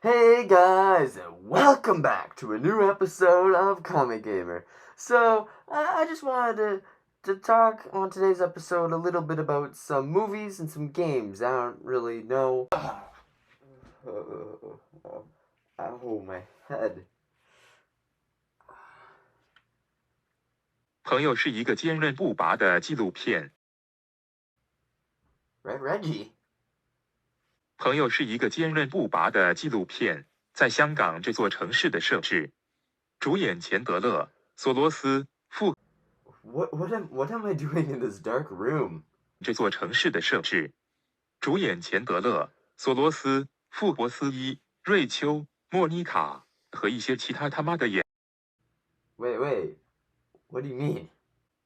Hey guys, and welcome back to a new episode of ComicGamer. So, I just wanted to talk on today's episode a little bit about some movies and some games. I don't really know. Ow, my head. 朋友是一个坚韧不拔的纪录片。 Reggie. 朋友是一个坚韧不拔的纪录片，在香港这座城市的设置。主演钱德勒、索罗斯、富。What am I doing in this dark room? 这座城市的设置。主演钱德勒、索罗斯、富博斯伊、瑞秋、莫妮卡和一些其他他妈的演。Wait, what do you mean?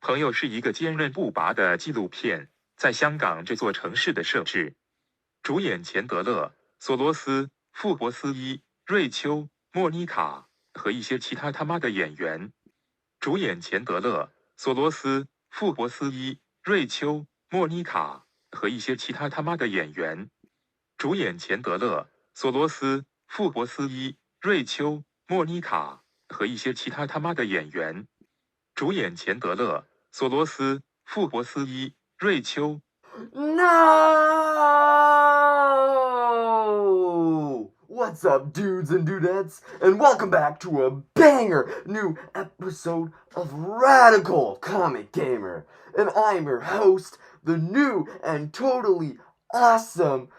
朋友是一个坚韧不拔的纪录片，在香港这座城市的设置。主演钱德勒、索罗斯、富博斯伊、瑞秋、莫妮卡和一些其他他妈的演员。主演钱德勒、索罗斯、富博斯伊、瑞秋、莫妮卡和一些其他他妈的演员。主演钱德勒、索罗斯、富博斯伊、瑞秋、莫妮卡和一些其他他妈的演员。主演钱德勒、索罗斯、富博斯伊、瑞秋。 No! What's up, dudes and dudettes? And welcome back to a banger new episode of Radical Comic Gamer. And I'm your host, the new and totally awesome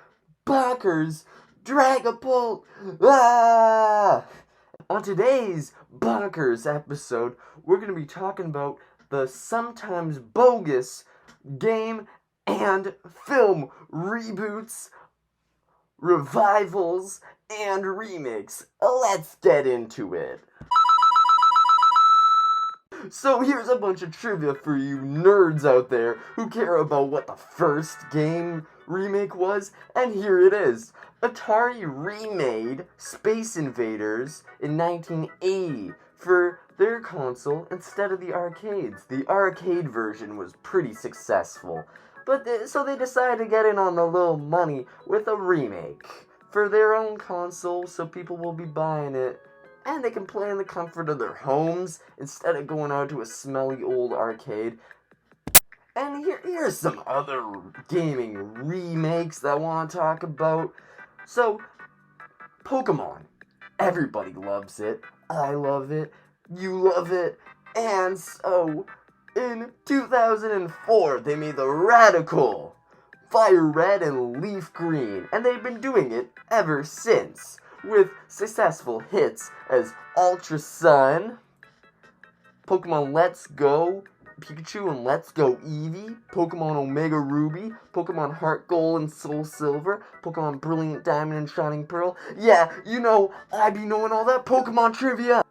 Bonkers Dragapult. On today's Bonkers episode, we're going to be talking about the sometimes bogus game and film reboots, revivals, and remakes. Let's get into it. So here's a bunch of trivia for you nerds out there who care about what the first game remake was, and here it is. Atari remade Space Invaders in 1980 for their console instead of the arcades. The arcade version was pretty successful, but so they decided to get in on the little money with a remake for their own console, so people will be buying it and they can play in the comfort of their homes instead of going out to a smelly old arcade. And here's some other gaming remakes that I want to talk about. So, Pokemon. Everybody loves it. I love it. You love it. And so, in 2004, they made the Radical Fire Red and Leaf Green. And they've been doing it ever since, with successful hits as Ultra Sun, Pokemon Let's Go Pikachu and Let's Go Eevee, Pokemon Omega Ruby, Pokemon Heart Gold and Soul Silver, Pokemon Brilliant Diamond and Shining Pearl. Yeah, you know, I be knowing all that Pokemon trivia.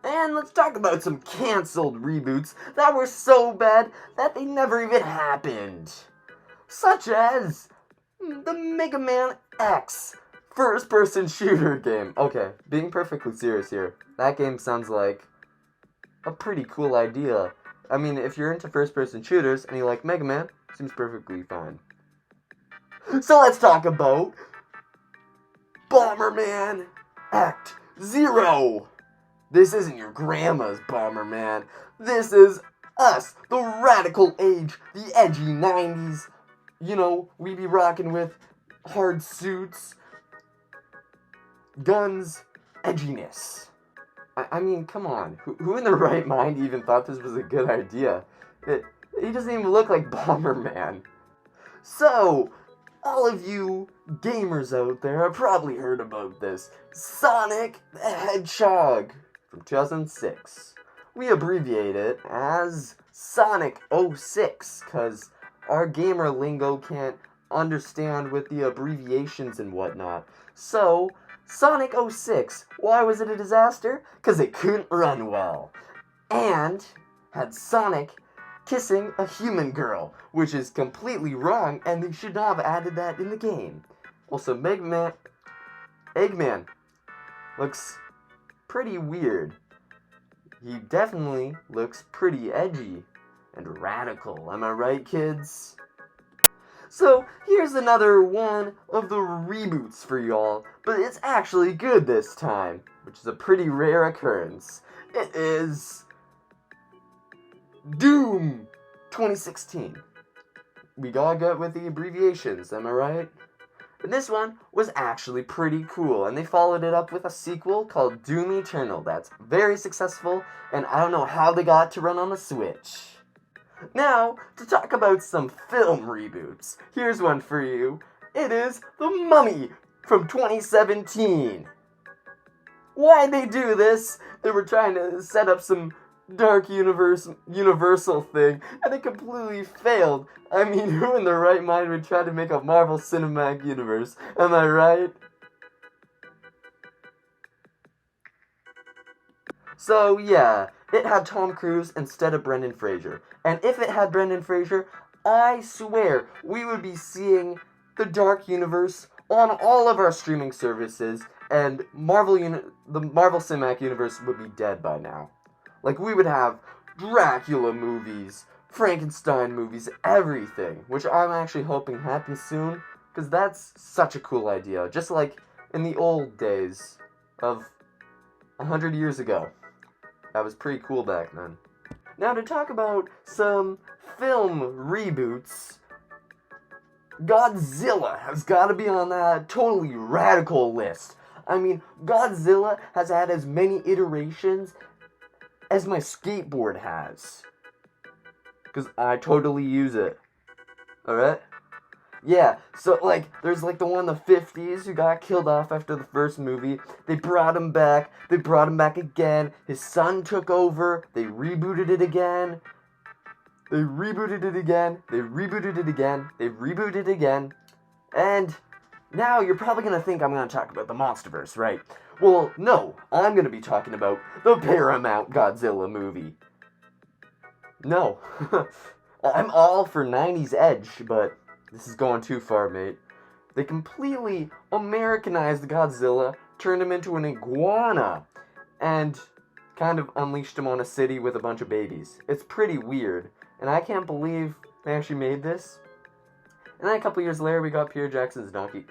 And let's talk about some cancelled reboots that were so bad that they never even happened. Such as the Mega Man X first-person shooter game. Okay, being perfectly serious here, that game sounds like a pretty cool idea. I mean, if you're into first-person shooters and you like Mega Man, seems perfectly fine. So let's talk about Bomberman Act Zero. This isn't your grandma's Bomberman. This is us, the radical age, the edgy 90s. You know, we be rocking with hard suits, guns, edginess. I mean, come on. Who in their right mind even thought this was a good idea? He doesn't even look like Bomberman. So, all of you gamers out there have probably heard about this. Sonic the Hedgehog from 2006. We abbreviate it as Sonic 06, because our gamer lingo can't understand with the abbreviations and whatnot. So, Sonic 06, why was it a disaster? Because it couldn't run well. And had Sonic kissing a human girl, which is completely wrong, and they should not have added that in the game. Also, Eggman looks pretty weird. He definitely looks pretty edgy and radical. Am I right, kids? So here's another one of the reboots for y'all, but it's actually good this time, which is a pretty rare occurrence. It is Doom 2016. We gotta go with the abbreviations, am I right? And this one was actually pretty cool, and they followed it up with a sequel called Doom Eternal that's very successful, and I don't know how they got to run on the Switch. Now, to talk about some film reboots, here's one for you. It is The Mummy from 2017. Why'd they do this? They were trying to set up some dark universal thing, and it completely failed. I mean, who in their right mind would try to make a Marvel Cinematic Universe? Am I right? So yeah, it had Tom Cruise instead of Brendan Fraser. And if it had Brendan Fraser, I swear we would be seeing the Dark Universe on all of our streaming services, and the Marvel Cinematic Universe would be dead by now. Like, we would have Dracula movies, Frankenstein movies, everything, which I'm actually hoping happens soon, because that's such a cool idea, just like in the old days of 100 years ago. That was pretty cool back then. Now, to talk about some film reboots, Godzilla has got to be on that totally radical list. I mean, Godzilla has had as many iterations as my skateboard has. Because I totally use it. Alright? Yeah, so, like, there's, like, the one in the 50s who got killed off after the first movie. They brought him back. They brought him back again. His son took over. They rebooted it again. They rebooted it again. They rebooted it again. They rebooted it again. And now you're probably going to think I'm going to talk about the Monsterverse, right? Well, no. I'm going to be talking about the Paramount Godzilla movie. No. I'm all for 90s edge, but this is going too far, mate. They completely Americanized Godzilla, turned him into an iguana, and kind of unleashed him on a city with a bunch of babies. It's pretty weird, and I can't believe they actually made this. And then a couple years later, we got Peter Jackson's King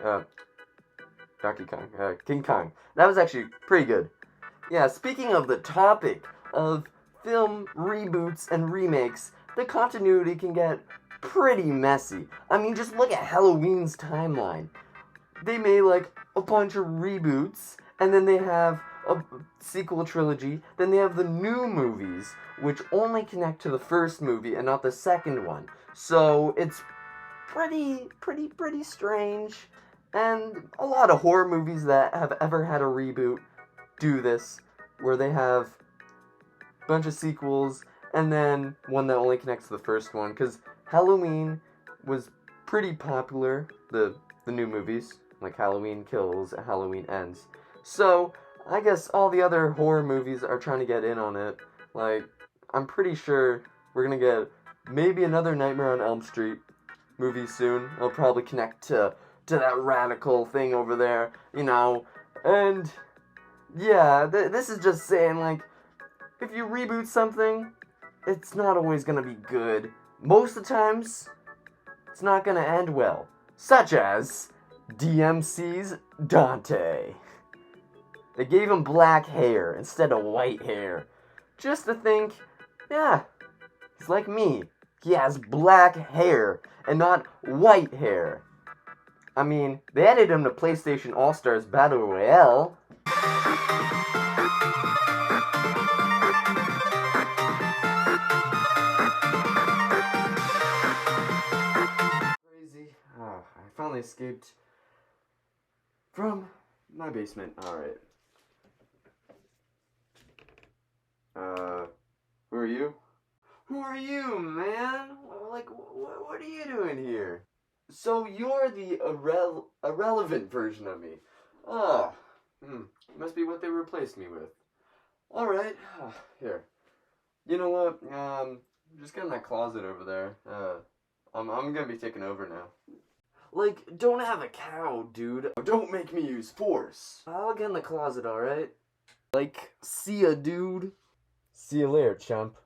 Kong. That was actually pretty good. Yeah, speaking of the topic of film reboots and remakes, the continuity can get pretty messy. I mean, just look at Halloween's timeline. They made, like, a bunch of reboots, and then they have a sequel trilogy, then they have the new movies, which only connect to the first movie and not the second one. So, it's pretty strange, and a lot of horror movies that have ever had a reboot do this, where they have a bunch of sequels, and then one that only connects to the first one, because Halloween was pretty popular, the new movies, like Halloween Kills and Halloween Ends. So, I guess all the other horror movies are trying to get in on it. Like, I'm pretty sure we're gonna get maybe another Nightmare on Elm Street movie soon. It'll probably connect to that radical thing over there, you know. And, yeah, this is just saying, like, if you reboot something, it's not always gonna be good. Most of the times, it's not gonna end well. Such as DMC's Dante. They gave him black hair instead of white hair. Just to think, yeah, he's like me. He has black hair and not white hair. I mean, they added him to PlayStation All-Stars Battle Royale. Crazy. Oh, I finally escaped from my basement. Alright. Who are you? Who are you, man? Like, what are you doing here? So you're the irrelevant version of me. Must be what they replaced me with. Alright, here. You know what, just get in that closet over there. I'm gonna be taking over now. Like, don't have a cow, dude. Don't make me use force. I'll get in the closet, alright? Like, see ya, dude. See you later, chump.